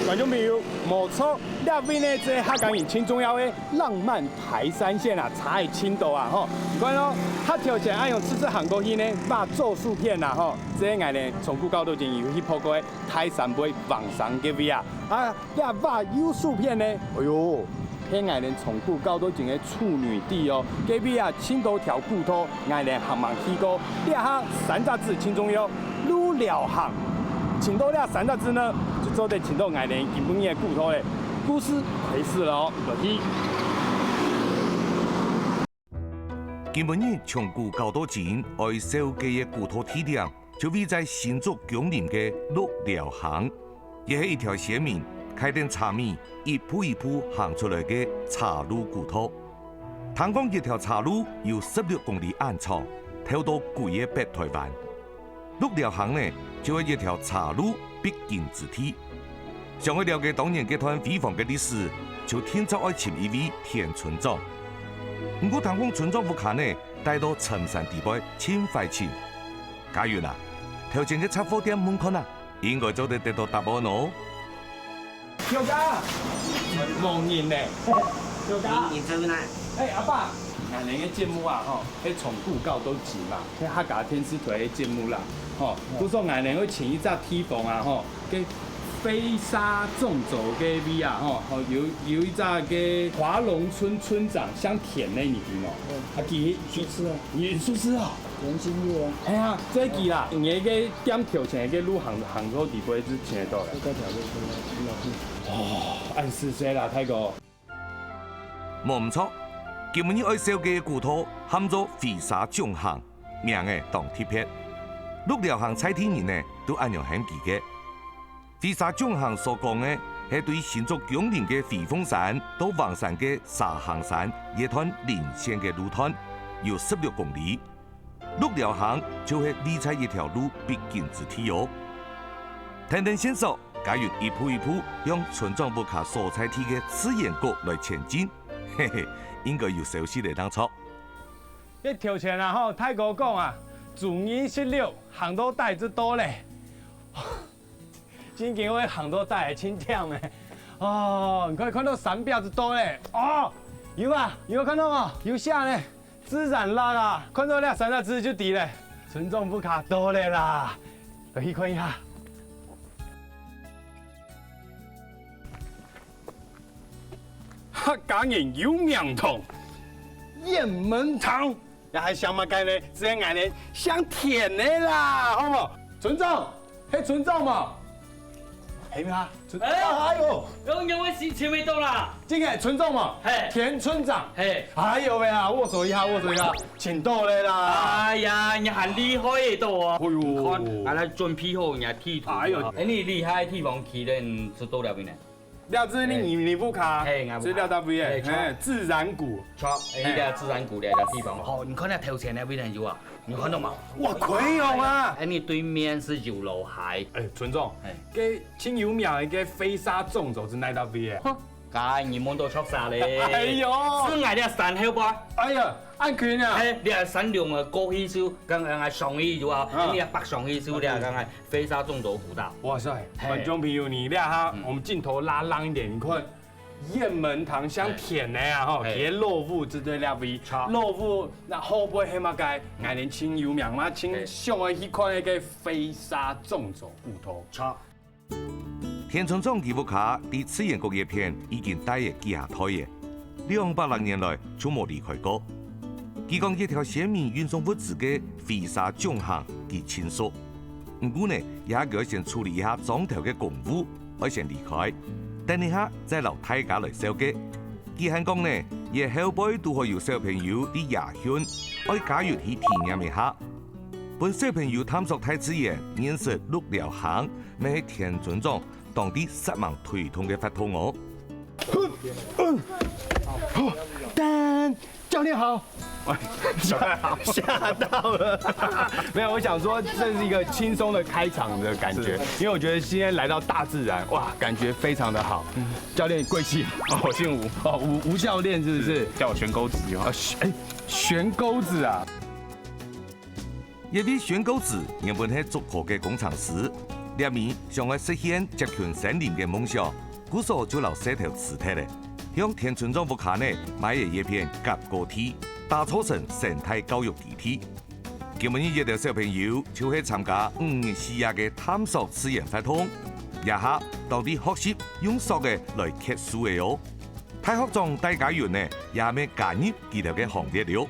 观众朋友，没错，那边呢，这客家人最重要的浪漫排山线啊，插在青岛啊吼。你看咯，他条件爱用自制韩国戏呢，把做薯片呐吼，这个呢从古到今有去泡过的泰山杯网上嘅味啊，那把油薯片呢，哎呦。迄爱人从古到都前个处女地哦，隔壁啊青岛条骨头，爱人行忙去过，掠下三杂子青中药，愈疗行。青岛掠三杂子呢，就做在青岛爱人基本的骨头嘞，故事开始了哦，落去。基本日从古到到今，爱烧鸡的骨头地点就位在新竹江林的绿寮行，也是一条线面。开店茶米一步一步行出来嘅茶路古道，听讲一条茶路有16公里安长，透到贵嘅北台湾。绿寮行呢，就係一條茶路必經之地。想要了解當年這段輝煌嘅歷史，就天早愛請一位田村長。不過聽講村長副卡呢，帶到深山地帶千塊錢。假如啦，頭前嘅雜貨店門口啊，應該就得到答案咯。小家，冇人咧，小家，你做哪？阿爸，俺那个节目啊，吼，迄从古到都集嘛，迄客家天师台的节目啦，吼，都说俺那会请一只铁房啊，吼，给飞沙纵走嘅味啊，吼，有一只嘅华龙村村长乡田的你记冇？记去吃啊，你去吃啊？袁心月啊，哎呀，这记啦，你个点条前个路杭州地区之前到了。这个条路哦，按4岁啦，太哥。冇唔錯，今日愛燒嘅骨頭喊做飛沙縱行，名嘅當鐵片。綠寮行菜天人呢都按樣很記嘅。飛沙縱行所講嘅係對新竹江林嘅飛鳳山到橫山嘅沙行山一段連線嘅路段，有16公里。綠寮行就係理財一條路必經之地哦。聽聽先生，假如一步一步用村莊部卡所在地嘅刺眼角來前進，嘿嘿，應該有熟悉嚟當錯。一條前啊，吼，太哥講啊，自2016行到帶之多咧，真經會行到帶係輕忝嘅。哦，你可以看到山標之多咧，哦，有啊，有看到嗎？有下咧。自然啦啦，看到那三大字就抵了，村庄不卡多了啦，可以看一下。客家人有名堂，雁门堂，也还想嘛该呢？这些眼呢想甜的啦，好不？村长，嘿，村长嘛。系咩啊？哎呦，有位是前面到啦，这个村长嘛，嘿，田村长，嘿，哎呦喂啊，握手一下，握手一下，请到嘞啦！哎呀，你很厉害的到啊！哎呦，看，俺来准备好人家地图。哎呦，你厉害的地方去呢，是到了边呢？廖志你不卡，是廖大不耶？哎，自然谷，错，那个自然谷的地方。好，你看那头前那边有啊，你看到吗？哇，可以有啊！哎，你对面是游楼海。哎，村长，给清油苗嘅飞沙纵走是哪大边耶？梗你望到出晒咧！哎呦，是挨啲山好吧？哎呀，安全啊！哎，你係山量啊高起少，咁係上去就啊，你係北上去少，你係咁係飛沙縱走古道。哇塞，观众朋友，你俩哈，我们镜頭拉浪一點，你看雁門堂香甜的啊吼，別肉腐之類兩味，肉腐那後背係乜嘅？愛年清油苗嘛，清上嘅去看那個飛沙縱走骨頭。錯。田村長佢屋卡啲刺眼角葉片已經帶嘅幾下台嘅，200年來就冇離開過。佢講一條線面運送物資嘅飛沙縱行幾輕鬆，不過呢，也要先處理一下裝頭嘅公務，我先離開，等一下再留大家來燒嘅。佢還講呢，夜後輩都可以有小朋友啲野犬，可以加入去體驗一下。本小朋友探索大自然，認識綠寮行，咪係田村長當地10萬推動嘅法通哦。丹教練好。嚇到了，没有，我想說這是一個輕鬆的開場的感覺，因為我覺得今天來到大自然，哇，感覺非常的好。教練貴姓？哦，我姓吳。哦，吳教練是不是？叫我懸鈎子就好。懸鈎子啊！一位懸鈎子原本係竹河嘅工程師，猎面想要实现接近森林嘅梦想，故所就留石头磁铁咧，向田村庄屋下呢买嘅叶片夹高梯，打造成生态教育基地。今日一條小朋友就去參加5年4日嘅探索實驗活動，一下到底學習用塑嘅來刻樹嘅哦。太學長大家園呢也未加入佢哋嘅行列了。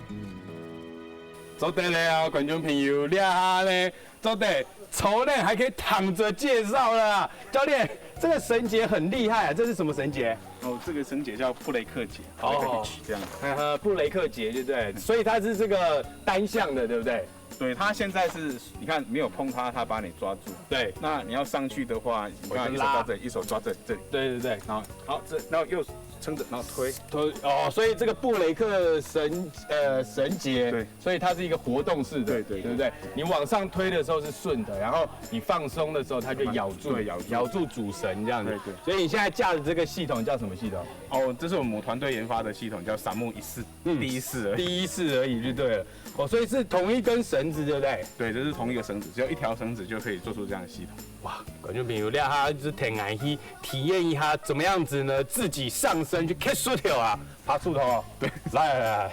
走得了啊，观众朋友，俩下呢，走得丑呢还可以躺着介绍了。教练，这个绳结很厉害啊，这是什么绳结？哦，这个绳结叫布雷克结，哦这样。布雷克结，对不对？所以它是这个单向的，对不对？对，它现在是，你看没有碰它，它把你抓住。对，那你要上去的话，你看一手抓这里，一手抓这里。对对对。然后好，然后右撑着，然后推。哦，所以这个布雷克绳结，对，所以它是一个活动式的，对对不对？你往上推的时候是顺的，然后你放松的时候它就咬住，对，咬住主绳这样子。对。所以你现在架的这个系统叫什么系统？哦，这是我们团队研发的系统，叫闪木1试，第一试而已。第一次而已就对了。哦，所以是同一根绳子，对不对？对，这是同一个绳子，只有一条绳子就可以做出这样的系统。哇，观众朋友，俩哈就是挺爱去体验一下怎么样子呢？自己上身去 catch 树条啊，爬树头哦。对，来，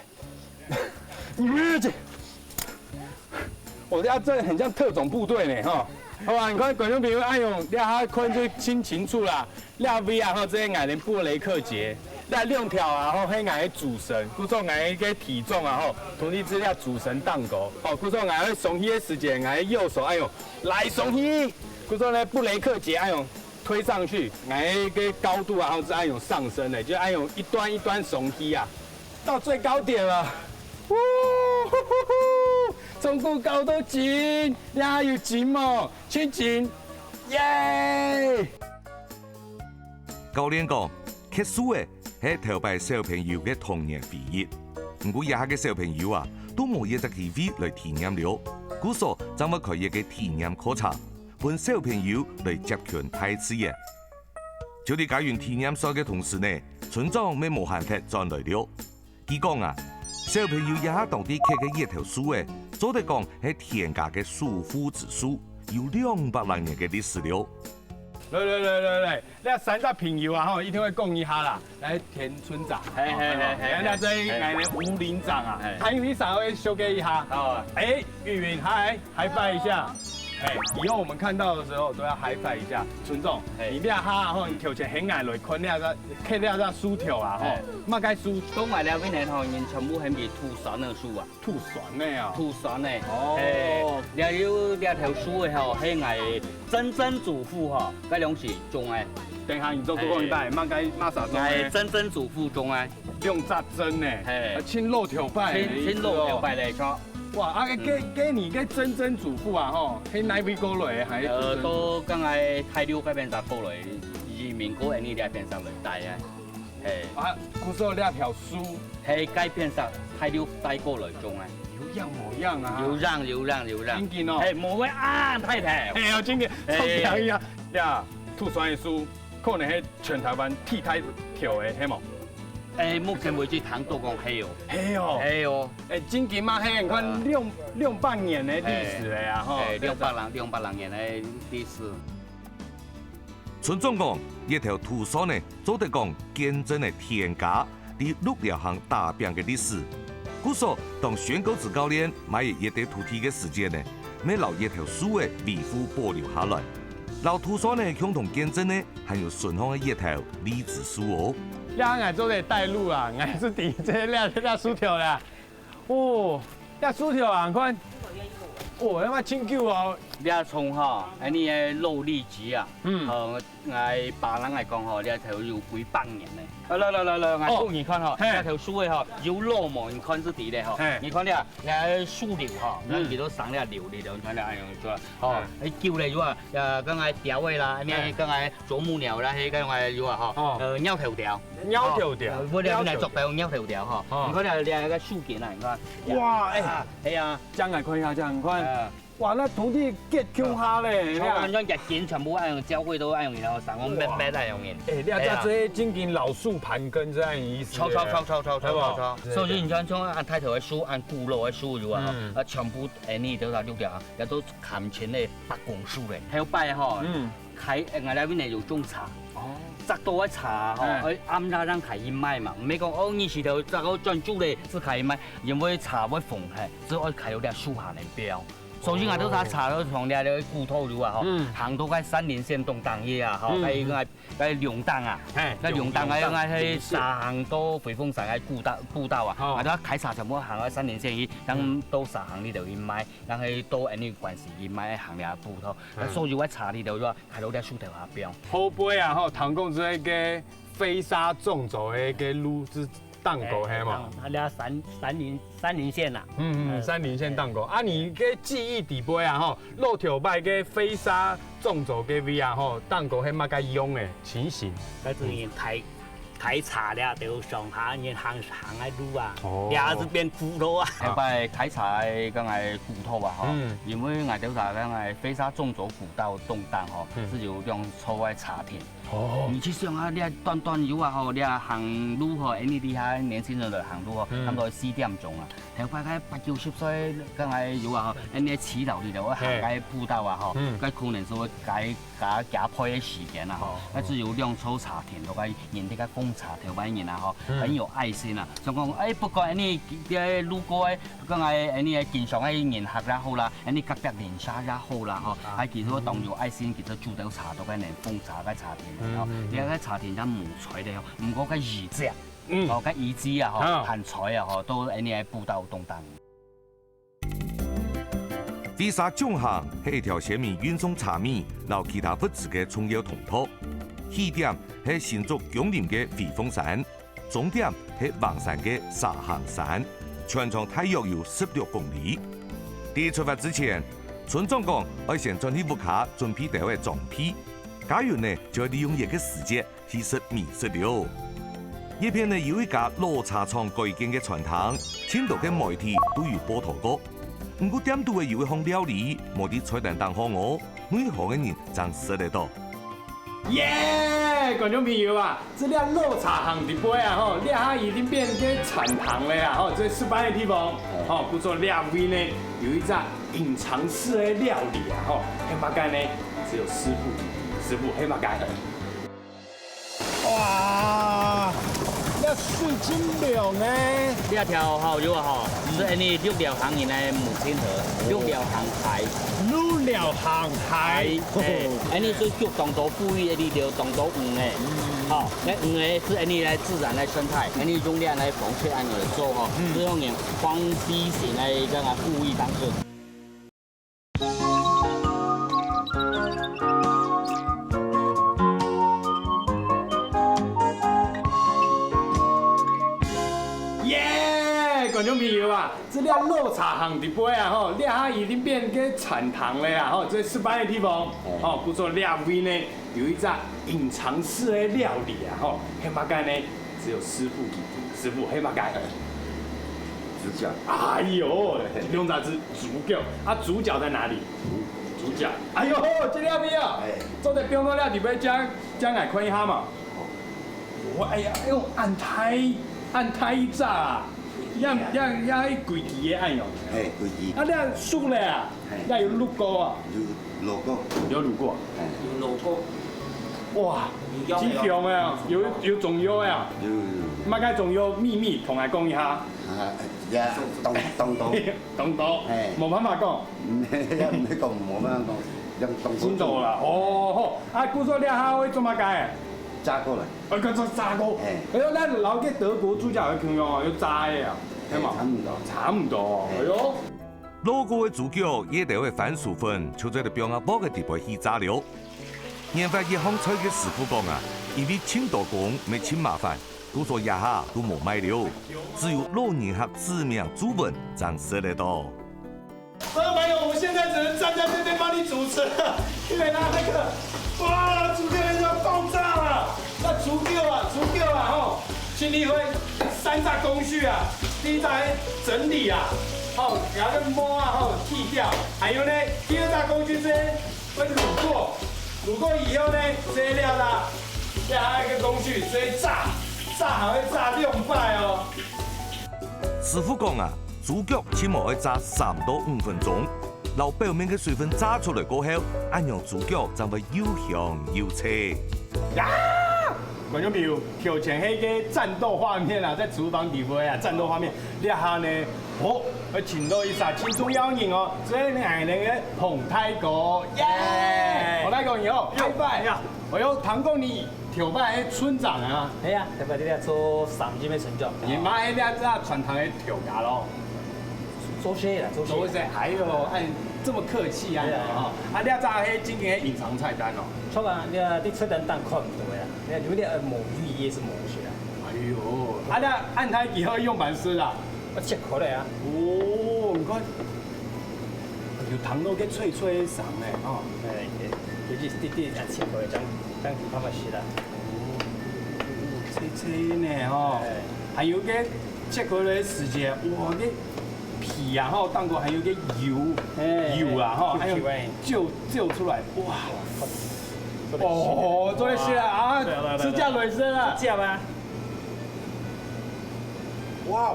我俩这很像特种部队呢，哈。好吧，你看观众朋友，哎呦，俩哈看就亲情处啦，俩 V 啊，吼，这些矮的布雷克结。那两条啊，吼，迄眼的主绳，故说眼个体重啊，吼，统计资料主绳荡钩，哦，故说眼个松起的时间，眼右手，哎呦，来松起，故说呢布雷克结，哎呦，推上去，眼个高度啊，然后是哎呦上升的，就哎呦一端一端松起啊，到最高点了，呼呼呼，中古高度紧，呀有紧么，亲紧，耶！教練講，刻樹嘅係頭擺小朋友嘅童年回憶。不過，以下嘅小朋友啊，都冇一隻機會來體驗了。故所就要開一個體驗課程，幫小朋友來接近大自然。就喺搞完體驗賽嘅同時呢，村長咪無限期再來了。佢講啊，小朋友一下當地刻嘅一條樹嘅，早得講係田家嘅樹夫子樹，有200多年嘅歷史了。來，那三大朋友啊，吼，一定會講一下啦。來，田村長，那這俺的吳林長啊，他因為稍微修改一下。好，哎，玉雲，嗨拜一下。哎，以後我們看到的時候都要嗨拜一下。村長，你倆哈吼，你條件很矮來，看倆個，看倆個樹條啊，吼，乜該樹？東外了，嗰年吼，人全部係咪土酸的樹啊？土酸的啊。土酸的。哦。了有兩條樹的吼，係係曾祖父吼，嗰兩是種的。等下你做過一擺，乜該乜啥種？係曾祖父種的。用扎針呢？青肉條拜。青肉條拜嚟錯。哇！啊，給你個曾祖父啊，吼，喺哪邊過來？係都梗係太溜嗰邊就過來，移民過嚟呢啲邊上嚟帶啊。啊，古時候兩條樹係街邊上太溜帶過來種啊。有樣冇樣啊？有樣。真見哦。係冇咩啊，太平。係啊，真見，超平呀！呀，土酸的樹可能係全台灣替代條的，係冇？目前為止談到講係哦。係哦。真見嘛，係你看600年的歷史了呀，吼。600年的歷史。村長講，一條土酸呢，做得講見證了田家啲6條行大病嘅歷史。故所當宣告子教練買一塊土地嘅時間呢，咪留一條樹嘅維護保留下來。留土酸呢，共同見證呢，還有順豐嘅一條荔枝樹哦。兩個做得帶路啊，我是第一隻兩薯條啦。哦，兩薯條啊，看。哦，那麼清久哦。你從吼，呢個勞力士啊，我別人嚟講吼，呢條有幾百年咧。來，我講你看吼，呢條樹嘅吼有落毛，你看是啲咧吼。你看咧，呢樹葉吼，咱幾多生咧柳嚟了，你看咧，哎樣做，吼，你叫嚟咗啊，剛才雕嘅啦，咩剛才啄木鳥啦，迄剛才有啊吼，鳥頭條。鳥頭條。我哋嚟做到鳥頭條吼，你看咧，呢個樹件啊，你看。哇，係啊，這樣來看一下，這樣看。哇，那土地结强下咧，像像日建全部爱用交汇都爱用，然后上我咩咩爱用嘅。哎，你啊，这真经老树盘根这样意思。超。所以你像按太头嘅樹，按古老嘅樹嘅話，全部呢都係綠條，也都砍前嘅白公樹嘅。還有拜嗬，開我哋邊嚟有種茶。摘到嘅茶嗬，啱啱讓開一賣嘛，唔係講哦，你是頭摘到專注咧，是開一賣，因為茶會紅係，只可以開到啲樹下嚟標。首先我都查到從啲嘅骨頭路啊，行到嗰三連線東東嘢啊，嗰兩檔啊，嗰兩檔係去行到回風山嘅步道啊，我都開茶全部行到三連線去，等到沙行呢度去買，等去到呢個關係去買行啲步頭，所以我茶呢度咗開到啲樹頭下標。後背啊，吼，唐公這個飛沙縱走嘅個路之。檔口係嘛？他倆三林線啦。三林線檔口。啊，你嘅記憶底杯啊，吼，路條擺嘅飛沙縱走嘅位啊，吼，檔口係乜嘅用嘅情形？嗰陣開茶了，就上下人行喺路啊，也是變骨頭啊。係拜開茶嘅咁係骨頭啊，嗬，因為我哋話咁係飛沙縱走古道東檔嗬，是有用粗嘅茶田。你去想啊，你段路啊，吼，你行路嗬，呢啲下年輕人嚟行路嗬，差唔多4點鐘啊。係快啲80、90歲，咁係有啊，嗬，呢啲遲到呢度行嘅步道啊，嗬，佢可能就會加配嘅時間啊，嗬，佢只有兩粗茶田，同埋人哋嘅風茶條位人啊，嗬，很有愛心啊。想講誒，不過呢啲路過嘅，咁係呢經常嘅人客也好啦，呢隔壁鄰舍也好啦，嗬，係其實當有愛心，其實煮到茶到嘅人風茶嘅茶田。你喺茶田真唔彩咧，唔過嘅魚隻，哦嘅魚子啊，嗬，鹹菜啊，嗬，都呢喺步道東檔。飛沙縱行係一條寫明運送茶米及其他物資嘅重要通道。起點係新竹強林嘅飛鳳山，終點係橫山嘅沙行山，全長大約有16公里。喺出發之前，村長講要先將啲屋卡準備到嘅裝備。家園呢就要利用一個時節去食美食了。呢邊呢有一家老茶廠改建嘅傳統，青島嘅媒體都有報道過。不過點都會有一項料理，冇啲菜單當好我，每行嘅人真食得到。耶，觀眾朋友啊，這倆老茶行的杯啊，吼，倆下已經變嘅傳統了啊，吼，最失敗嘅地方，吼，不過倆位呢有一隻隱藏式嘅料理啊，吼，喺乜間呢只有師傅黑馬街。哇，那水晶亮呢？呢條河有啊嗬，是呢綠寮行人嘅母親河，綠寮航海。綠寮航海。呢是腳當到富裕呢條當到魚嘅，好，呢魚係呢嚟自然嘅生態，呢用量嚟防缺安而做嗬，是用人方便性嚟咁啊富裕當中。觀眾朋友啊，這倆老茶行的杯啊，吼，倆下已經變嘅傳統了啊，吼，最失敗嘅地方，吼，不過倆位呢有一隻隱藏式嘅料理啊，吼，喺乜間呢只有師傅喺乜間？主角。哎呦，兩隻字主角，啊主角在哪裡？主角。哎呦，這倆味啊，做在標到倆地邊將來看一下嘛。我哎呀，用按台一炸啊！要貴記嘅按用。係貴記。啊，你熟咧啊？要有滷過啊？有滷過。有滷過。有滷過。哇！真香啊！有仲有啊？有。乜解仲有秘密同我講一下？呀，當到。冇辦法講。唔係講冇辦法講，用當到。知道啦。哦，好。啊，古說你下會做乜解？炸過嚟，佢做炸過。哎呦，咱老嘅德國主角嘅形容哦，要炸嘅啊，係嘛？差唔多。哎呦，老過嘅主角也得會番薯粉，就在啲標鴨煲嘅地方起炸了。研發一項菜嘅師傅講啊，因為請到工沒請麻煩，都說一下都冇賣了，只有老人客指名主文才食得到。觀眾朋友，我現在只能站在這邊幫你主持了，因為那個。哇！主角人要爆炸了，那主角啊，吼，新力會3大工序啊，第一在整理啊，哦，然后摸啊，哦，剃掉，还有呢，第二大工序是会卤过，卤过以后呢，这些料啦，下一个工序是炸，炸还会炸2摆哦。师傅讲啊，猪脚起码要炸3到5分钟，留表面嘅水分炸出来过后，按样猪脚才会又香又脆。呀！观众朋友，挑前迄个战斗画面啊，在厨房里边啊，战斗画面，你下呢，哦，要请到一撒青中邀人哦，所以呢系那个捧太哥，耶！捧太哥以后，拜拜。哎呦，唐公你挑拜迄村长啊？系啊，特别你咧做3级嘅成就。你妈迄俩在传堂的挑牙咯。做些啦，做些，还有按这么客气啊！哦，啊，你早迄今年的隐藏菜单哦。错啊，你菜单看唔到呀，你如果你抹鱼也是抹去啊。哎呦，啊，你按台以后用板师啦。我切开来啊。哦，你看，有糖都给脆脆爽嘞，哦。哎，就是滴啊切开来，当鱼泡泡吃啦。哦，脆脆呢，吼。还有个切开来时间，哇，个皮啊，吼，当过还有个油啊，吼，还有揪出来，哇。哦，做得是啊，吃架雷声啊，吃吗？哇，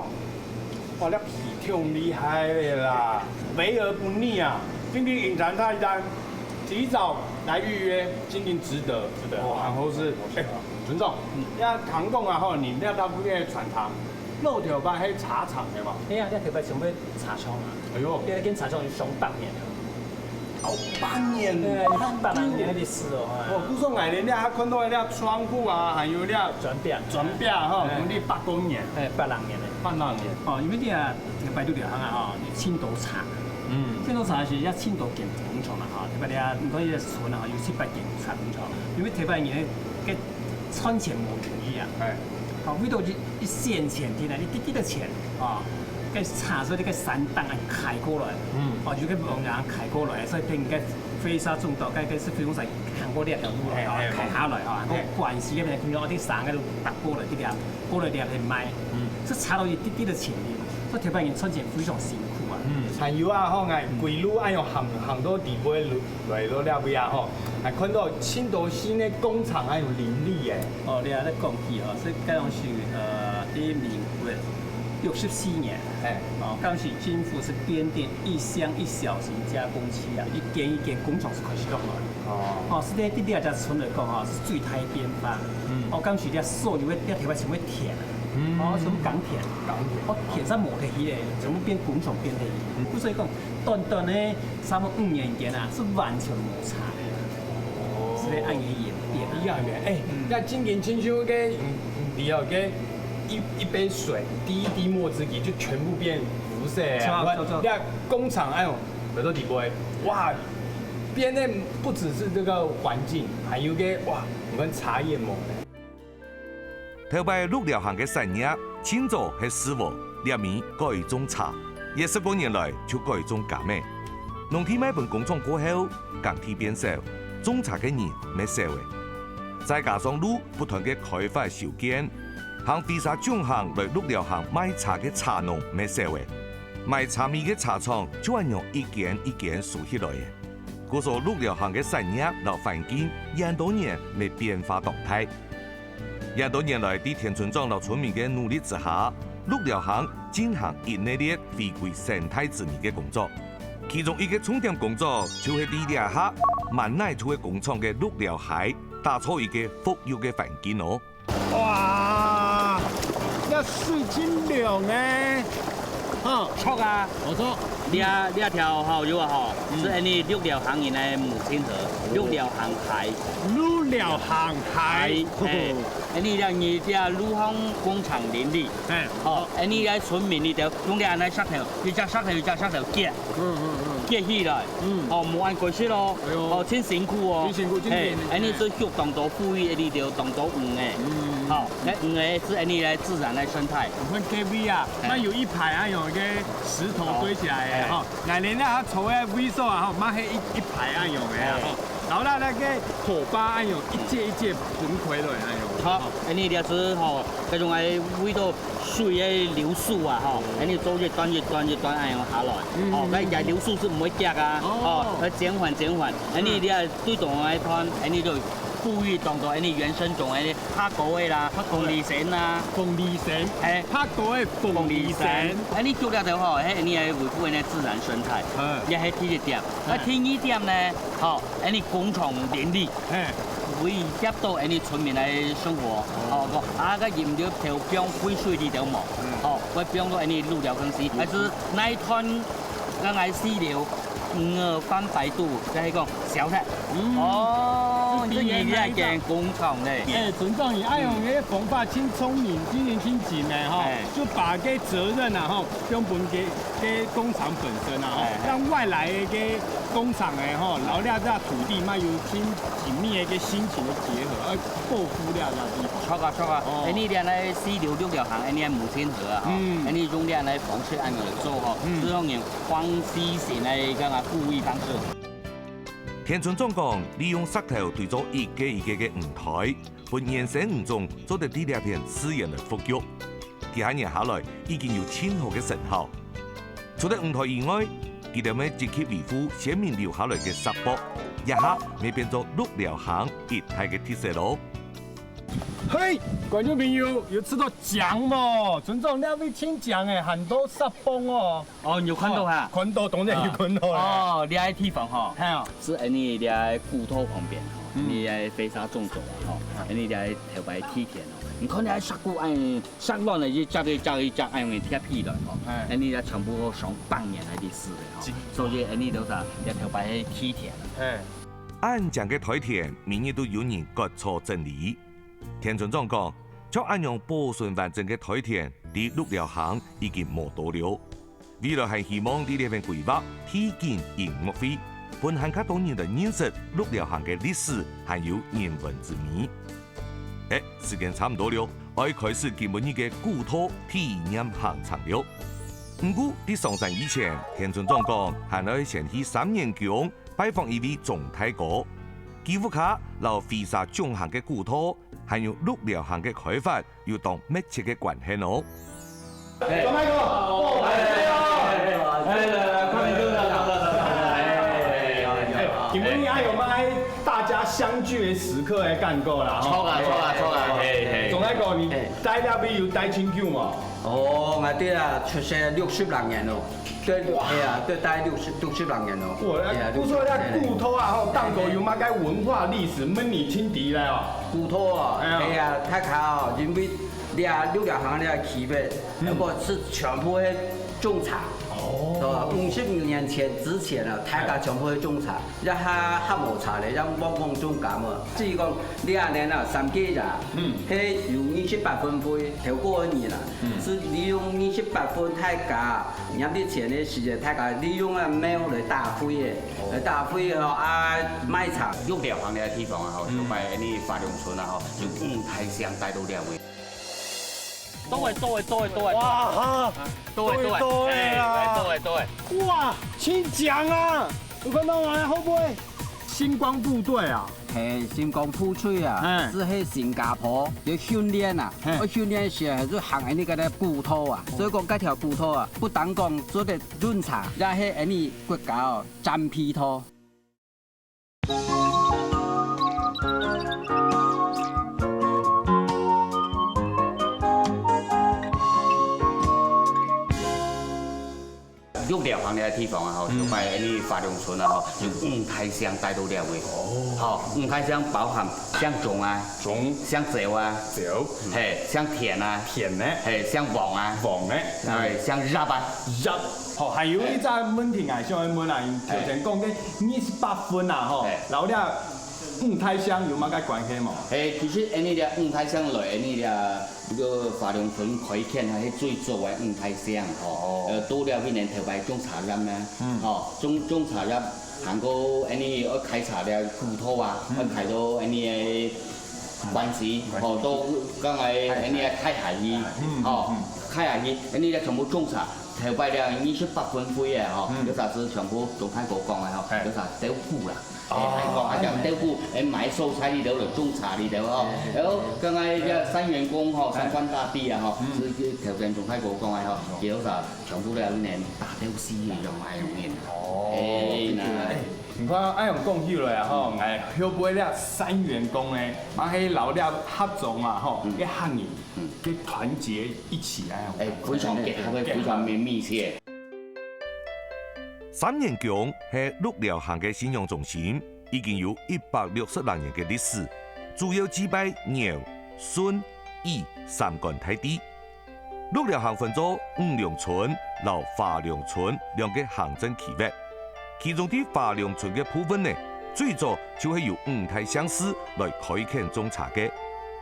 哇，那皮挺厉害的啦，肥而不腻啊！今天隐藏菜单，提早来预约，今天值得。哇，然后是，陈总，要唐贡啊吼，你要到附近传堂，肉条吧，迄茶厂的嘛。哎呀，你特别想要茶厂啊？哎呦，你跟茶厂有上8年了。好8年，对，你看8年的历史哦。哦，古说矮的了，还看到了窗户啊，还有了转变哈，我们的8公年，哎，8年嘞，8年。哦，因为你啊，这个摆渡寮行啊，吼，青岛茶，青岛茶是一青岛建工厂啦，吼，特别你啊，你看伊个村啊，有7、8间茶工厂，因为特别伊个餐前无鱼啊，哎，好，味道一线前天啊，你滴的钱啊。个茶所以你个山洞啊开过来，哦，就个龙牙开过来，所以变个飞沙中岛，个是飞龙山行过呢条路来哦，开下来哦，个关系个边看到啲山个搭过来，啲条过来条去卖，这茶到一滴的钱哩，所以特别人赚钱非常辛苦啊。还有啊，吼，哎，规路按用行到地尾来到了尾啊，吼，还看到青岛市的工厂还有林立诶。哦，你啊，咧讲起哦，所以嗰陣時啲民國64年，當時政府是編定1鄉1小型加工區啊，一間工廠是開始落來。是咧啲只村嚟講是最太邊方。當時啲所有啲地方全部田，全部港田，田上抹起嘅，全部變工廠變起。所以講，短咧3、5年間啊，是完全冇差嘅。是咧按嘢演變。一樣嘅，哎，那今年親像個你後個。一杯水，滴一滴墨汁给就全部变肤色。那工厂哎呦，有到底不会哇，变的不只是这个环境，还有个哇，我们茶叶膜。头摆鹿寮行嘅产业，清早系师傅入面改种茶，也10多年来就改种咖咩。农田买份工厂过后，耕地变少，种茶嘅人没少嘅。再加上路不断嘅开发条件。行飞沙中行来鹿寮行卖茶嘅茶农没少嘅，卖茶米嘅茶廠就係用一件一件數起來嘅。故說鹿寮行嘅產業同環境廿多年未變化動態。廿多年來，喺田村長同村民嘅努力之下，鹿寮行進行一系列回歸生態治理嘅工作。其中一個重點工作就係喺寮下萬乃厝嘅工廠嘅鹿寮海打造一個富裕嘅環境哦。哇！那水晶亮呢？錯啊！我說呢條河有啊吼，是安尼鹿寮行人嘅母親河，鹿寮行海。鹿寮行海。安尼咧，你只鹿行工廠林立。安尼咧村民你條用咧安尼石頭，你隻石頭結。結起來。冇按規矩咯。真辛苦哦。真辛苦。安尼做腳當到富裕，你就當到黃嘅。好，那黃嘅是安尼咧自然嘅生態。我們 KV 啊，那有一排啊有一個石頭堆起來嘅，哈，那人家他抽嘅 V 數啊，哈，媽係一排啊用嘅，哈。然后那个火把按用一节一节喷开落来用。好，你了是吼，嗰种诶味道水诶流速啊吼，你做越端越端越端按用下来，哦，嗰日流速是唔会跌啊，哦，减缓，你了对动诶团，你就。富裕当做你原生种诶拍果诶啦，凤梨神啦，凤梨神，哎，拍果诶凤梨神，你做了就好，你系维护你自然生态，也系第一点。第二点呢，好，你工厂连理，威胁到你村民嘅生活，個燃料投標廢水呢條毛，會變到你路了公司，還是那一團個係飼料。翻百度，就係講小菜。哦，你係間工廠咧？村长，你爱用那个方法，挺聪明，今年挺紧的哈，就把个责任啊哈，不用分给工厂本身啊，让外来的个工厂的哈，然后这土地嘛有紧密的个心情的结合，保护了这地方。錯啊！你哋咧飼料6條行，你係無天河啊，你用啲咧方式按嚟做嗬，這種人光西線嘅咁啊富裕方式。田村總講，利用石頭對咗一個一個嘅舞台，本原生五種做得呢兩片自然嘅復育。幾下年下來已經有千好嘅成效。除咗舞台以外，佢哋咪積極維護先民留下來嘅石博，一下咪變咗6條行一體嘅特色咯。嘿，觀眾朋友有吃到獎冇？村長那位聽講誒，很多石崩哦。哦，有看到哈？看到，當然有看到哦，你喺地方哈？係啊，是你喺骨頭旁邊，你喺飛沙種種啊，哈，你喺頭擺梯田哦。你看你喺石骨按石浪嚟，就紮按用貼皮來哦。你喺全部上半年嚟啲事嘅，所以你都啥？你頭擺喺梯田。按講嘅台田，每日都有人割錯整理。田村長講，將按用保存完整嘅台田，啲6條行已經冇到了。未來係希望呢啲份規劃體現熒幕會，本行較多人嚟認識6條行嘅歷史，還有人文之美。時間差唔多了，我要開始今日嘅古土體驗行程了。不過喺上山以前，田村長講，還要先去三元宮拜訪一位總太哥。記錄下留飛沙種行嘅古土，還有6條行嘅開發，要當密切嘅關係咯。總太哥，今日還有冇大家相聚嘅時刻嘅感覺啦？錯啊！總太哥，你待那邊有待很久嘛？哦，我哋啊出世60多年咯，都待60多年咯。不說那古土啊，吼，當個有乜嘅文化歷史，乜你親地咧哦？古土啊，係啊，睇下哦，因為6條行呢起別，不過是全部係種茶。哦，50年之前啊，大家全部去種茶，一下黑毛茶嚟，一汪汪種咁啊。至於講2年啊，3幾日，係用28分灰，頭過一年啦，是利用28分大家，有啲錢嘅時間大家利用啊貓嚟打灰嘅，嚟打灰哦啊賣茶。6條行嘅地方啊，就by你法良村啊，就太相帶到兩位。多。哇！對。哇！請講啊！有看到嗎？會不會星光部隊啊？係星光部隊啊，是喺新加坡要訓練啊，我訓練時係要行喺呢個咧古土啊，所以講嗰條古土啊，不單講做得論茶，也係喺你國家哦占皮土。6條行嘅地方啊，就by你法良村啊，就太相帶到兩位。好，太相包含像種啊，像酒啊，像田啊，像黃啊，像入啊。好，還有一隻問題啊，想問啊，頭先講嘅28分啊，吼，然後咧太香有乜嘅關係冇？其實你哋太香來，你哋嗰個法良村開墾係最早嘅太香，多了幾年頭擺種茶葉咧，種茶葉行過你要開茶嘅古土啊，要開到你嘅關係，都剛係你嘅開下衣，開下衣，你哋全部種茶。頭擺了28分灰嘅，有啥子全部總太過講嘅，有啥小股啦。讲啊，像豆腐，买蔬菜里头就种茶里头吼，然后刚才个三元宫吼，三官大帝啊吼，是条件仲喺我讲嘅吼，其實全部都有年大雕師用嚟用嘅。你看，按用讲起来啊吼，哎，后尾了三元宫呢，把迄老了合纵啊吼，给汉人，给团结一起来。非常結合嘅，非常密切。三元宮係鹿寮巷嘅信仰中心，已經有160多年嘅歷史，主要祭拜牛、舜、乙三官大帝。鹿寮巷分作五梁村、和華梁村兩個行政區域，其中啲華梁村嘅部分呢，最早就係由五太鄉士來開墾種茶嘅，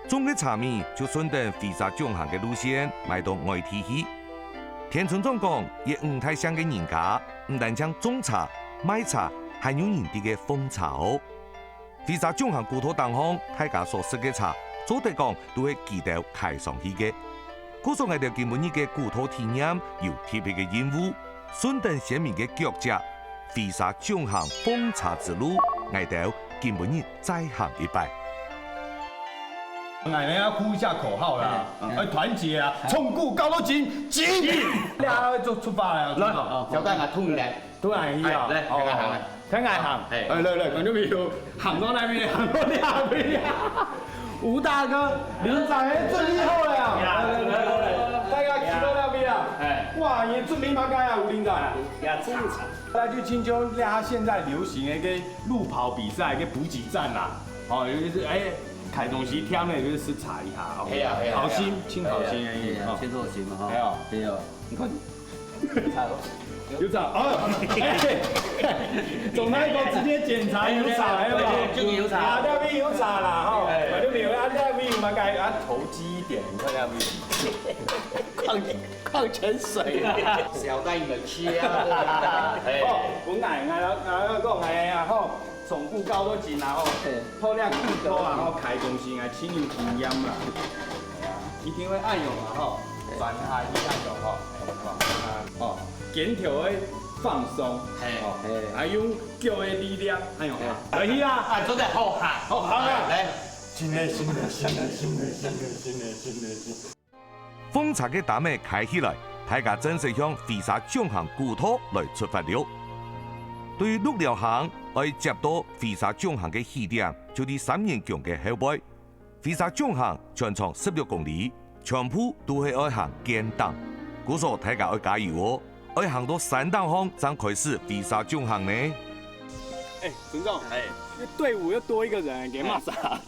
種嘅茶米就順著飛沙種行嘅路線賣到外地去。田村長講，亦五太鄉嘅人家唔但將種茶、賣茶，還有人哋嘅奉茶哦。飛沙種行古土當中，大家所食嘅茶，早地講都係記得開上去嘅。故所我哋見每日嘅古土體驗，有特別嘅任務，順等先民嘅腳跡，飛沙種行奉茶之路，我哋見每日再行一拜。奶奶要呼一下口號啦，團結啊，從古到到今，今，俩就出發啦，來，小弟我通嚟，都係去啊，嚟睇下行，睇下行，來，咁就咪要行到那邊，行到那邊。吳大哥，林長係最厲害啦，大家去到那邊啊，哇，你準備乜嘢啊，吳林長啊？種茶。那就請求俩現在流行嘅個路跑比賽，個補給站啦，哦，尤其是開東西聽咧就是試茶一下，好心，清好心而已，清好心嘛，哈，係啊，你看，有茶哦，總來講直接檢查有茶係嘛？就有茶，啊，那邊有茶啦，哈，反正沒有啊，那邊嘛該啊投機一點，你看那邊，礦泉水，小弟咪吃啊，哦，本來我講係啊，吼。從古到到今啊，吼，好靚古土啊，吼，開東西啊，親有經驗啦，一定會愛用啊，吼，轉下去愛用吼，哦，肩條會放鬆，還有腳的力量，哎呦，可以啊，啊，做得好行，好行啊，來，新的。奉茶嘅大門開起來，大家正式向飛沙種行古土來出發了。對鹿寮巷可以接到飛沙種行嘅起點，就係三元宮嘅後背。飛沙種行全長16公里，全部都係愛行簡檔。故所大家要加油哦！愛行到山檔巷才開始飛沙種行呢。陳總，隊伍又多一個人，給罵啥？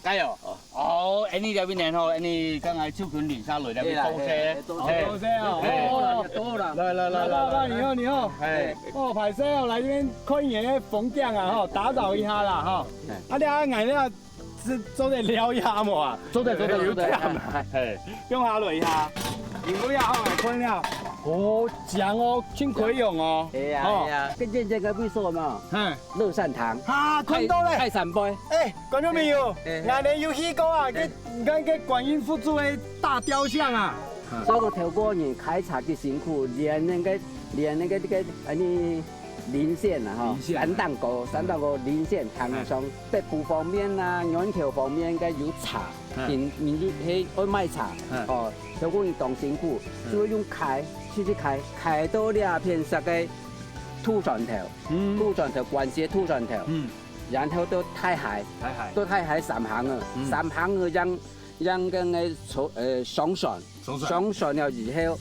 加油！哦，你那邊呢？吼，你剛才手拳練下來那邊多些，多些哦，多啦，來，你好，哦，排師哦，來這邊看一眼風景啊，吼，打擾一下啦，吼，啊，你啊，俺咧是做得聊一下冇啊？做得有這樣啊，用下來一下，飲不要好來看了，哦，醬哦，真可以用哦，係啊，跟住這個不錯嘛，樂善堂，啊，看到咧，泰山杯，觀眾朋友，俺哋有去過啊，你看個觀音佛祖的大雕像啊。所以透過人開茶嘅辛苦，連那個連線啊，哈，三檔個連線，糖上北部方面啊，源頭方面應該有茶，民去賣茶，哦，透過人當辛苦，就用開到兩片石嘅土磚頭，關節土磚頭，然後到太海三行啊，讓個上船了以後，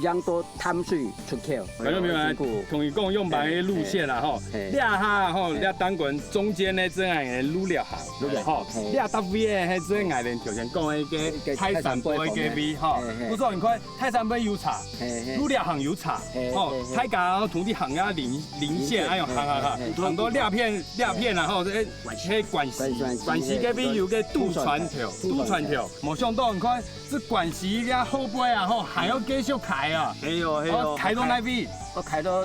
讓到淡水出口。觀眾朋友，同伊講用白的路線啦，吼，倆下吼，倆單棍中間呢，真係鹿寮巷，吼，倆搭位的係真係連頭先講的個泰山杯嘅位，吼，不錯，你看泰山杯有茶，鹿寮巷有茶，吼，大家同啲行啊連線，哎呦，行到倆片啦，吼，喺關西嗰邊有個渡船條，冇想到你看，這關西嘅後背啊，吼，還要繼續開啊，開到那邊。我開到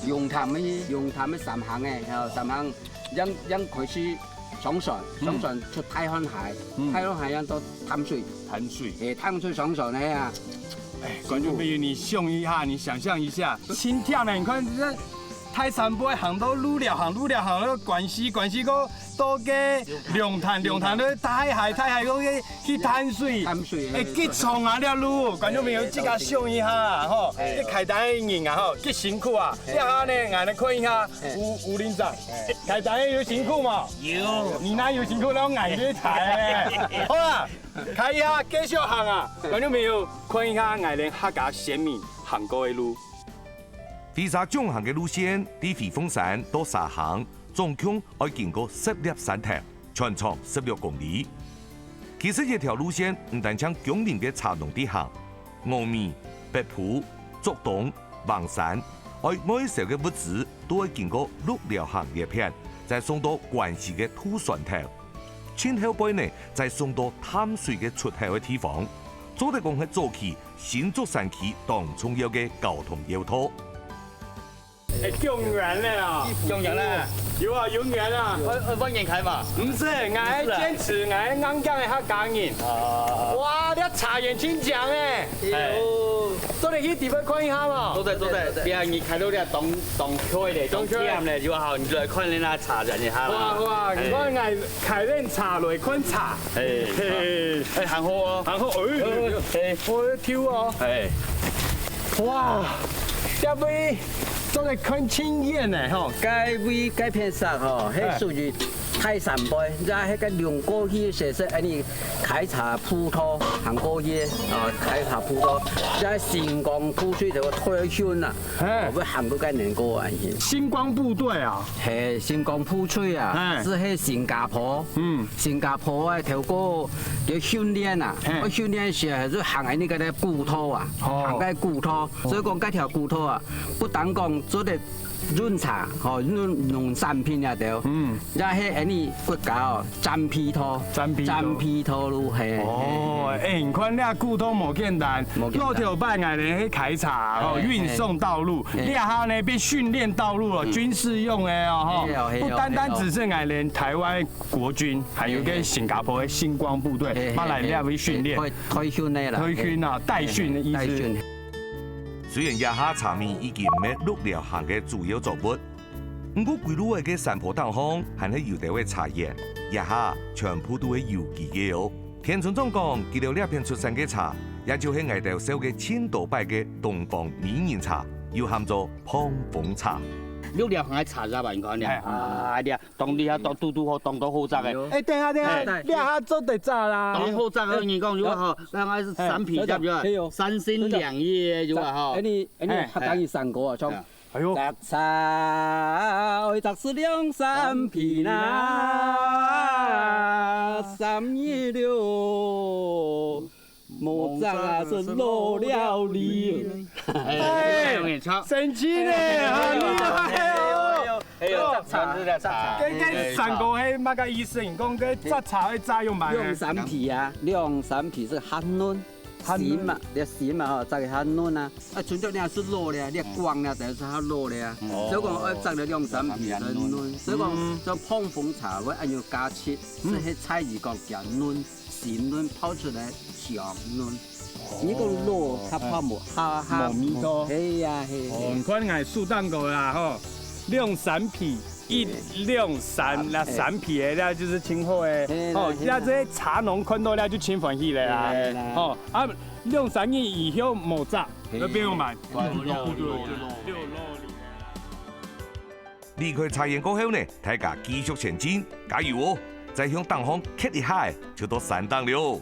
龍潭嘅三行嘅，然後三行讓佢去上船出太行海，太行海讓到淡水，淡水上船咧啊！觀眾朋友，你想一下，你想象一下，心跳呢？你看這泰山杯行到愈聊行到关西个到个龙潭咧太海个去滩水，会结创啊了愈，观众朋友即个想一下吼，去开单的人啊吼，几辛苦啊！了下呢，俺来看一下吴林长，开单的有辛苦嘛？有，你哪有辛苦？让俺去踩咧。好啦，开一下继续行啊！观众朋友看一下俺哋客家先民行过的路。飞沙纵行嘅路线，地飞凤山到沙行，总共要经过10粒山头，全长16公里。其实这条路线唔但将江陵嘅茶农地行，峨眉、北埔、竹东、望山，每一手嘅物资都会经过6条行叶片，再送到关西嘅土船头。前后背呢，再送到淡水嘅出口嘅地方，做得讲係早期新竹山區當重要嘅交通要道。中原咧啊！中原咧，有啊，有缘啊！温人開嘛？唔是，我堅持我硬講嘅客家人。哇，你茶園真正誒！做你去地方看一下嘛。對。別人開到啲當區咧，當店咧，就好，你來看你那茶人一下啦。哇，你看我開恁茶來看茶。行好哦，行好，我跳哦。哇，這位。做嚟看青燕嘅吼，該片上吼，係屬於泰山杯，然後迄個龍過去寫是安尼開茶鋪頭行過去開茶鋪頭，然後星光鋪水就退休啦，要行到個年過安去。星光部隊啊，係星光鋪水啊，是喺新加坡，新加坡嘅條歌叫訓練啊，我訓練時係就行喺呢個咧古土啊，行喺古土，所以講嗰條古土啊，不但講做得潤茶，吼農產品也對，然後喺呢國家哦，占皮土路係。你看你古土冇簡單，六條半矮人去開茶，運送道路，你下呢變訓練道路了，軍事用的哦，不單單只是矮人台灣國軍，還有個新加坡的星光部隊，把來呢位訓練，退訓啦，退訓啊，代訓的意思。雖然野下茶面已經咩6條行嘅主要作物，不過歸路嘅山坡當方還係有啲嘅茶葉，野下全部都係有機嘅哦。田村長講，佢哋呢片出產嘅茶，也就係外頭收嘅千多倍嘅東方美人茶，又喊做胖鳳茶。6條行嘅茶咋嘛？你講啊，你啊，當你下當嘟好，當到好雜嘅。等下，你下做得咋啦？當好雜嘅，你講如果嗬，那個三皮入咗，3星2葉如果嗬。你客家語三個啊，唱。哎呦！摘茶愛摘是兩三皮啦，3葉了，莫摘啊是落了你。神奇咧，厲害哦！哎呦，摘茶，跟三個係乜個意思？你講個摘茶係咋用埋？兩三皮啊，兩三皮是很嫩。絲嘛，你絲嘛吼，摘很嫩啊！純粹你係是落咧，你光咧，但是它落咧啊。所以講我摘了兩三皮很嫩，所以講像胖鳳茶我按照加切，是喺菜魚角夾嫩，鮮嫩泡出來強嫩。呢個落它泡沫，糯米多。係呀。唔看我數當個啦吼，兩三皮。123三皮的了就是清好的，哦，那这茶农看到了就清欢喜了啦，哦，啊，2-3年以後冇摘，那邊有買。離開茶園過後呢，大家繼續前進，加油哦！再向東方看一下，就到山東了。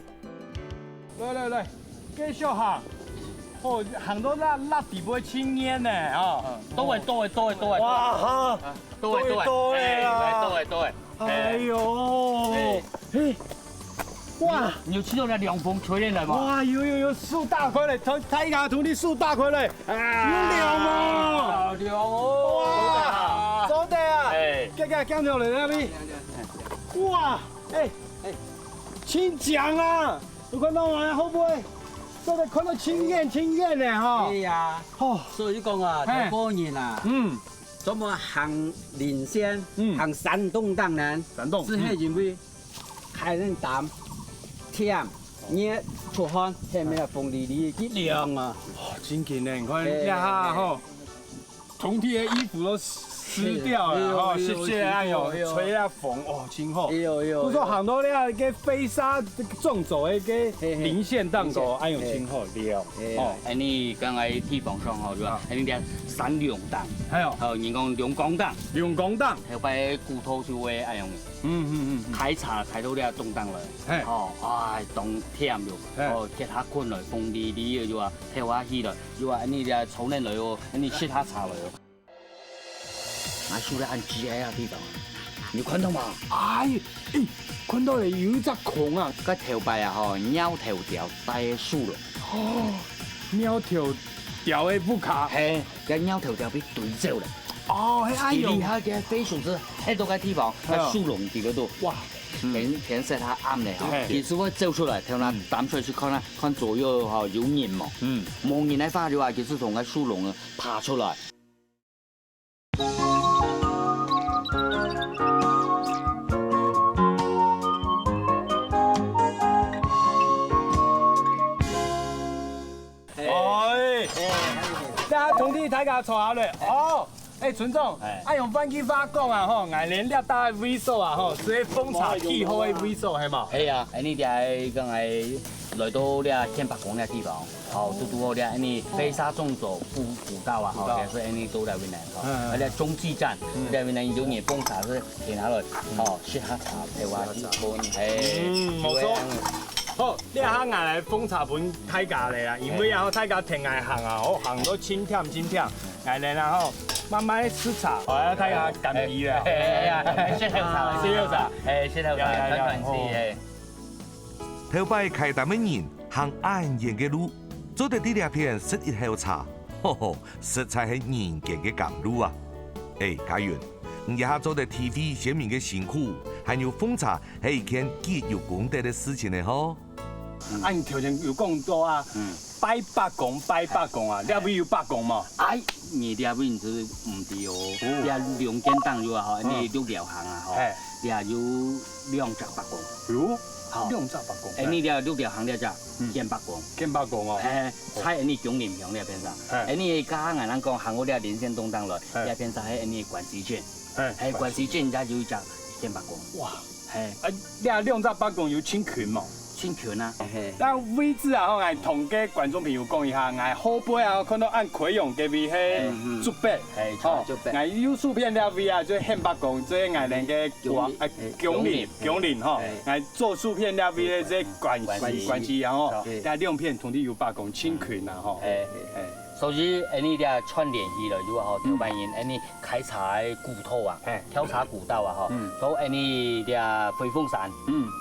來，繼續行。哦，行到那地步青煙呢，哦，多。哇哈，多對。哎呦，哇！你有吃到那涼風吹進來嗎？哇，有樹大塊嘞，睇下土地樹大塊嘞，有涼嗎？涼哦！哇，走得啊！講條嚟那邊，哇，青醬啊，有看到嗎？會不會？都係看到青燕咧，嗬。係啊，所以講啊，台灣人啊，怎麼行林線，行山東當然，只係因為開人膽，甜，熱出汗，係咪啊？風裡裡啲涼啊。真勁咧，你看一下嗬，同体的衣服都湿掉了，哦，谢哎呦，吹下风哦，真好。不说很多了，个飞沙纵走的个零线档个，哎呦，真好了。哦，哎你刚才地方上吼，对吧？哎你哋三两档，还有人讲两光档，两公档，后摆骨头就会哎用。开茶开到了冻当来，哦，哎，冻忝了，哦，脚下困了，风哩哩的就话跳下去了，就话你哋抽冷来哦，你吸下茶来哦。俺输了按 G I 啊地方，你看到嘛？哎，看到了有一只孔啊，个头摆啊吼，鸟头条带树了，哦，鸟头条的不卡，嘿，个鸟头条被对走了。哦，哎呦，厉害嘅飞鼠子喺度嘅地方，喺樹籠地嗰度，哇，天色它暗咧，其實我走出來，睇下膽出去看下，看左右嚇有人冇，冇人喺花嘅話，其實從個樹籠啊爬出來。大家同啲睇下坐下嚟，哦。哎，村長，按用翻機法講啊，吼，我連了大嘅威數啊，吼，所以風茶氣候嘅威數係嘛？係啊，你哋剛才來到呢天白港呢地方，好，都我呢你飛沙縱走古道啊，好，也是你都來雲南，好，而且中繼站，在雲南有年風茶是停下來，好，試下茶嘅話，冇錯。好，你下眼嚟風茶本睇價嚟啦，因為然後睇價停嚟行啊，好行到輕忝，嚟嚟然後慢慢吃茶，我要睇下緊皮啦。係啊，雪頭茶，雪頭茶，雪頭茶，等陣先。頭擺開單嘅人行安靜嘅路，做得呢兩片食一口茶，實在係人間嘅甘露啊！哎，家園，你一下做得體會先民嘅辛苦，還有奉茶係一件極有功德嘅事情嚟嗬。按條件有講多啊，拜八公啊，你係咪有八公嘛？哎，你啲位置唔對哦，你兩間檔咗啊，你六條行啊，嗬，你係有2隻八公。喲，2隻八公。哎，你啲六條行呢隻見八公。見八公哦。喺你九年響呢邊上，哎你家人咱講行嗰啲連線東檔來，呢邊上喺你關西圈，喺關西圈而有一隻見八公。哇，係，你係2隻八公有清群嘛？清泉啊，但位置啊，我同嘅觀眾朋友講一下，我後背啊，看到按葵用嘅位係竹壁，好，我有數片了位啊，就獻八公，即係我哋嘅強林吼，我做數片了位嘅即關係啊吼，但2片同啲有八公清群啊吼，所以你啲串聯起來，如果吼條班人，你開茶骨頭啊，挑茶古道啊吼，所以你啲飛鳳山，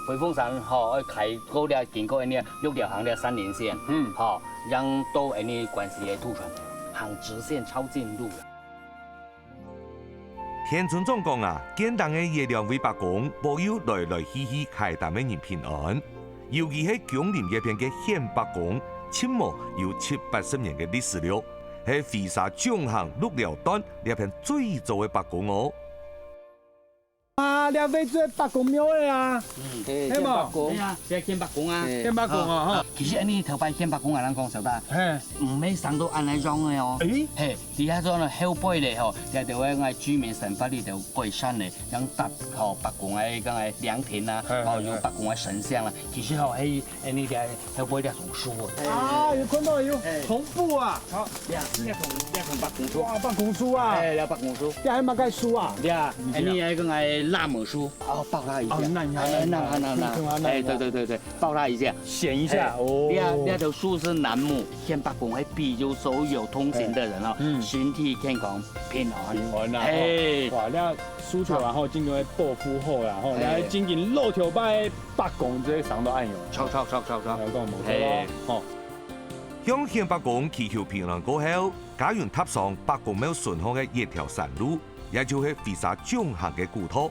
飛鳳山吼開嗰啲經過你6條行嘅3連線，吼，讓到你關係嘅渡船行直線超近路。田村長講啊，簡單嘅月亮為八公，保佑來來去去開單嘅人平安，尤其係強林一片嘅獻八公。起碼有780年嘅歷史了，係飛沙縱行鹿寮段呢片最早嘅八公哦。啊，呢位做八公廟嘅啊，係嘛？係啊，即係見八公啊，見八公啊，其實你頭擺見八公啊，咱講實在，唔係上到按嚟裝嘅哦。係，底下裝咧後背咧吼，就係我居民神法裏頭改善咧，讓搭吼八公嘅咁嘅涼亭啊，吼有八公嘅神像啦。其實吼喺你哋後背咧種樹啊，有看到有紅布啊，好，呢同八公樹。哇，八公樹啊，係有八公樹。你係乜嘅樹啊？你啊，你係個係辣母樹，哦，抱它一下，對，抱它一下，顯一下哦。呢條樹是楠木，獻八公係庇佑所有通行的人哦，身體健康平安啊。哇，你需求然後經過報復後啦，吼，你經過6條擺八公這上到暗用，超，有講冇錯咯，向獻八公祈求平安過後，家園踏上八公廟順行嘅一條山路，也就是飛沙縱行嘅古道。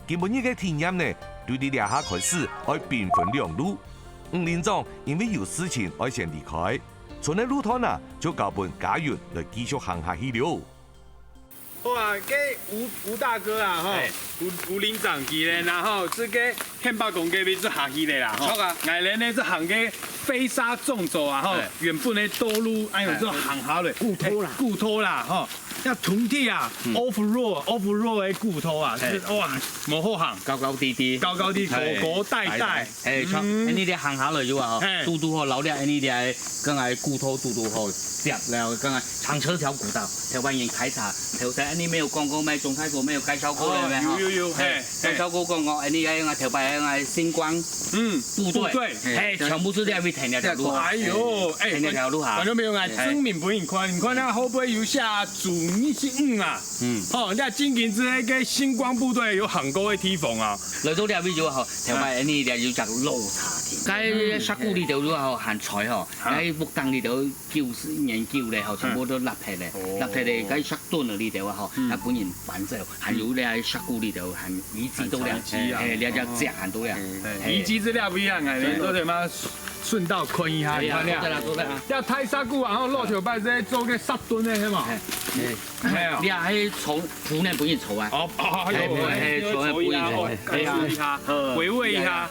基本呢個體驗呢，對你兩下開始愛兵分兩路。5連長因為有事情愛先離開，從呢路途呢就交俾家園來繼續行下去了。哇，嘅吳大哥啊，吼，吳連長佢咧，然後這個獻八公嘅位置下去咧啦，吼，我咧呢這行嘅飛沙縱走啊，吼，原本嘅道路，哎呦，這行下嚟，固拖啦，吼，要屯体啊，off road 的骨头啊，哇，无好行，高高低低，高高低，高带带，像你哋行下來嘅話嗬，嘟嘟嗬，老啲你哋梗係骨頭嘟嘟嗬，夾了梗係長車條骨頭，台灣人開茶，頭先你沒有講過咩？中泰國沒有介紹過嘅咩？有，介紹過講過，你嘅頭擺係星光部隊，全部都喺邊停條路。哎呦，停條路下。觀眾朋友啊，證明俾人看，你看那後背有寫主15啊，哦，你經驗之迄個星光部隊有行過嘅地方啊。來到呢邊就嗬，頭擺你哋要摘綠茶田，喺沙古呢度都嗬行菜嗬，喺木凳呢度研究咧嗬，全部都立起嚟，立起嚟喺沙墩呢度啊嗬，日本人反正還有咧喺沙古呢度行遺址都咧，你只隻行到咧，遺址資料不一樣啊，你都點啊？順道看一下，你看呢？要太沙古然後落條擺在做個沙墩咧，係嘛？你啊喺草湖呢本人草啊？搓一下，回味一下，回味一下。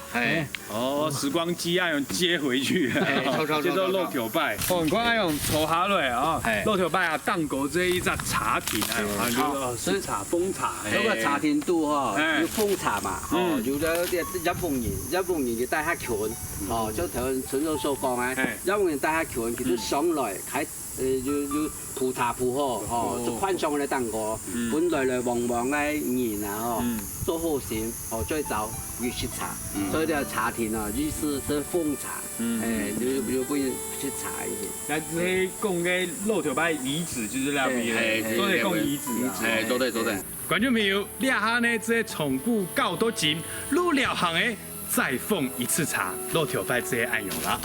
時光機啊，用接回去，接到落條擺。你看那種坐下來啊，落條擺啊，當過這一隻茶田啊，叫茶風茶。嗰個茶田度嗬，要風茶嘛，有咗啲日本人要帶下拳，就頭陳總所講啊，日本人帶下拳，佢都上來睇。要鋪茶鋪嗬，就寬鬆嘅當過，本來往往嘅年啊嗬，都好少，最早要雪茶，所以呢茶田啊，於是是風茶，要不雪茶嘅。你講嘅落條擺遺址就是那邊，都係講遺址啊。對。觀眾朋友，你下呢這從古到到今，路了行誒，再奉一次茶，落條擺這愛用啦。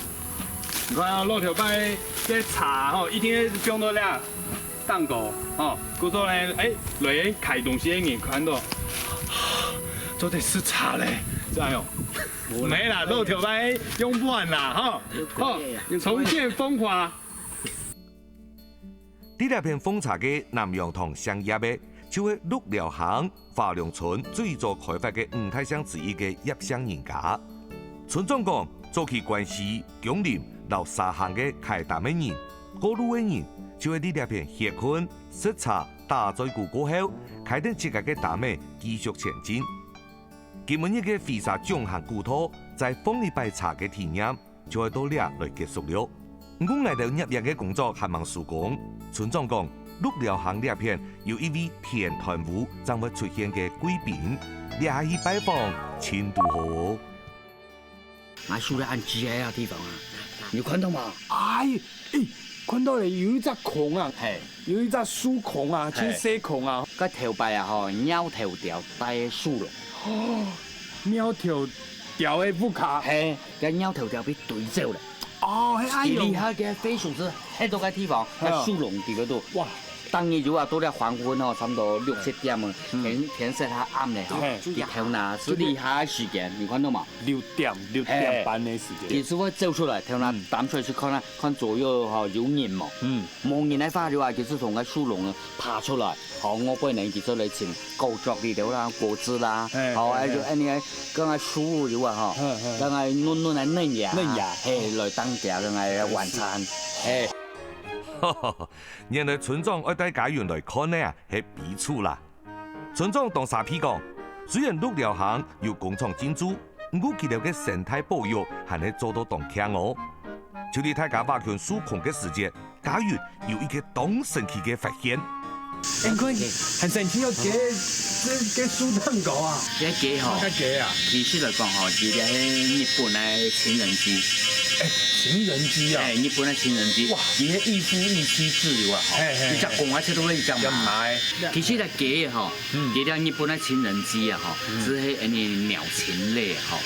你看啊，落條擺嘅茶吼，一天放到咧當過吼，故說咧，來開東西嘅人看到，都得是茶咧，這樣用。沒啦，落條擺用不完啦，吼，重現風華。呢兩片風茶嘅南洋塘商業嘅，就係鹿寮鄉華良村最早開發嘅五大鄉之一嘅葉姓人家。村長講，早期關係江林到沙行嘅開淡嘅人，過路嘅人，就係呢兩片血菌色茶打在股過後，開定自家嘅淡嘅繼續前進。今日嘅飛沙種行古土，在放一杯茶嘅體驗，就係到呢來結束了。我捱到入夜嘅工作還忙收工。村長講，鹿寮鄉呢片有一位田團戶將會出現嘅貴賓，你下去拜訪，前途好。買樹咧按住喺個地方啊，你看到嘛？看到咧有一隻孔啊，有一隻樹孔啊，青色孔啊，個頭擺啊嗬，鳥頭條帶樹龍。鳥頭條嘅不卡，個鳥頭條被對走了。係厲害嘅飛樹枝喺度個地方，個樹龍喺嗰度。哇！當日如果到了黃昏哦，差唔多6、7點啊，天色還暗咧，日頭呢是厲害嘅時間，你看到嘛？6點半嘅時間。其實我走出來，頭呢膽出去看啦，看左右嗬有人冇？冇人嚟發嘅話，其實從個樹籠爬出來，我本人其實嚟前高作呢度啦，果子啦，就你剛才樹有啊嗬，剛才嫩嘅嫩芽，來當掉剛才晚餐，原來村長愛帶家園來看呢，係彼此啦。村長當沙皮講，雖然鹿寮鄉有工廠進駐，不過佢哋嘅生態保育還係做到當強哦。就你大家挖圈樹孔嘅時節，家園有一個當神奇嘅發現。你看，很神奇哦，嘅樹蛋糕啊，嘅嗬，其實嚟講嗬，而家係日本嘅情人節。情人節啊！日本嘅情人節，哇！而且一夫一妻制啊，嗬，你只講話出到嚟講嘛。其實係假嘅嗬，而家日本嘅情人節啊，嗬，只係一啲鳥情類嗬，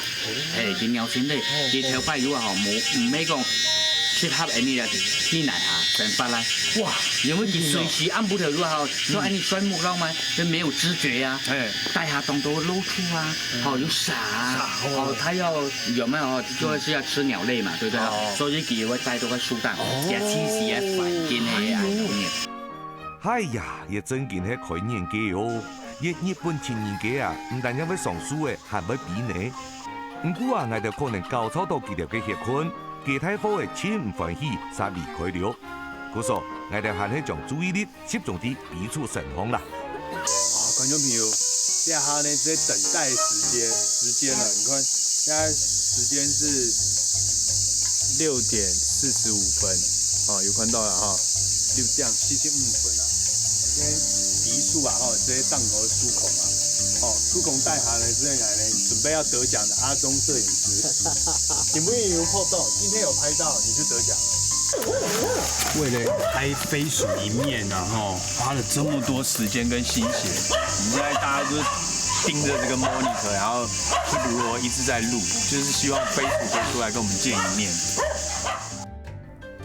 啲鳥情類，啲頭擺如啊，嗬，唔係講適合一啲天然啊，整法啦。哇！因為佢隨時按部頭如啊，嗬，說你鑽木浪嘛，就沒有知覺啊，帶下當到露出啊，好有傻啊，好，他要有咩哦，就是要吃鳥類嘛，對不對？所以佢會帶到個樹蛋，也黐線一塊見起啊！哎呀，也真見係開年嘅哦，日本情人節啊，唔但因為上樹嘅，還會比呢。唔過啊，我哋可能搞錯到佢哋嘅血菌，其他伙嘅千唔歡喜，才離開了。故说，我哋还是将注意力集中喺彼处神方啦。观众朋友，这下呢在等待时间了，你看，现在时间是6:45分，有看到了哈，6:45分啊。因为鼻数啊，这些档头出孔啊，出孔带下呢，这来呢准备要得奖的阿中摄影师，请不愿意有破豆，今天有拍到，你就得奖了。为了拍飞鼠一面啊，花了这么多时间跟心血，我们现在大家就是盯着这个 monitor， 然后如何一直在录，就是希望飞鼠可以出来跟我们见一面。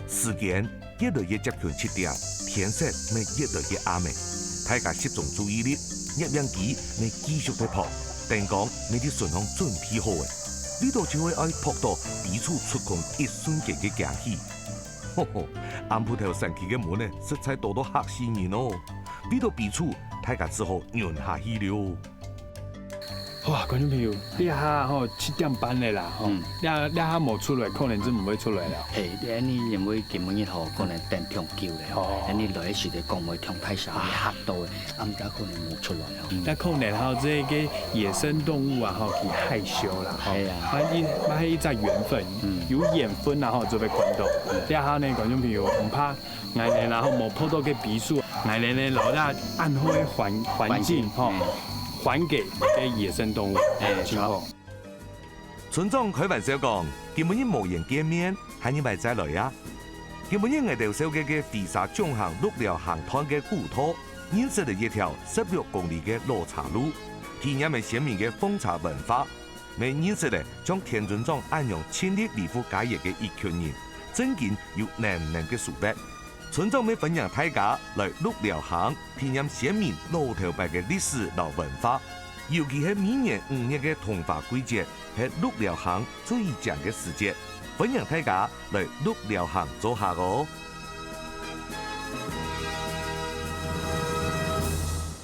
时间越来越接近7點，天色咪越來越暗嘅，大家集中注意力，攝影機咪繼續喺拍，電光咪啲順風準備好嘅，呢度就會愛拍到彼處出孔一瞬間嘅驚喜。呵呵，暗鋪頭神奇嘅門呢，實在多到嚇死人哦！呢度彼處大家只好忍下去了。哇，觀眾朋友，你下7點半的啦，你下冇出來，可能真唔會出來了。嘿，你認為根本可能電通救咧，你來時就講袂通太少，你嚇到嘅，暗家可能冇出來咯。那可能這個野生動物啊，佢害羞啦，萬一隻緣分，有緣分啊，就被看到。你下呢，觀眾朋友唔怕，我哋然後冇碰到嘅鼻數，我哋呢留下暗好嘅環境，還給野生動物，真好。村長開玩笑講，根本冇人見面，係你咪再來啊！根本我哋手嘅飛沙縱行鹿寮行團嘅古土，認識了一條16公里嘅老茶路，體驗了鮮明嘅奉茶文化，咪認識了將田村長安陽親力維護家業嘅一群人，真見有難能嘅素質。村長咪分享大家來鹿寮行體驗鮮明老頭白嘅歷史和文化，尤其係每年5月嘅桐花季節，係鹿寮行最正嘅時節。分享大家來鹿寮行做下哦。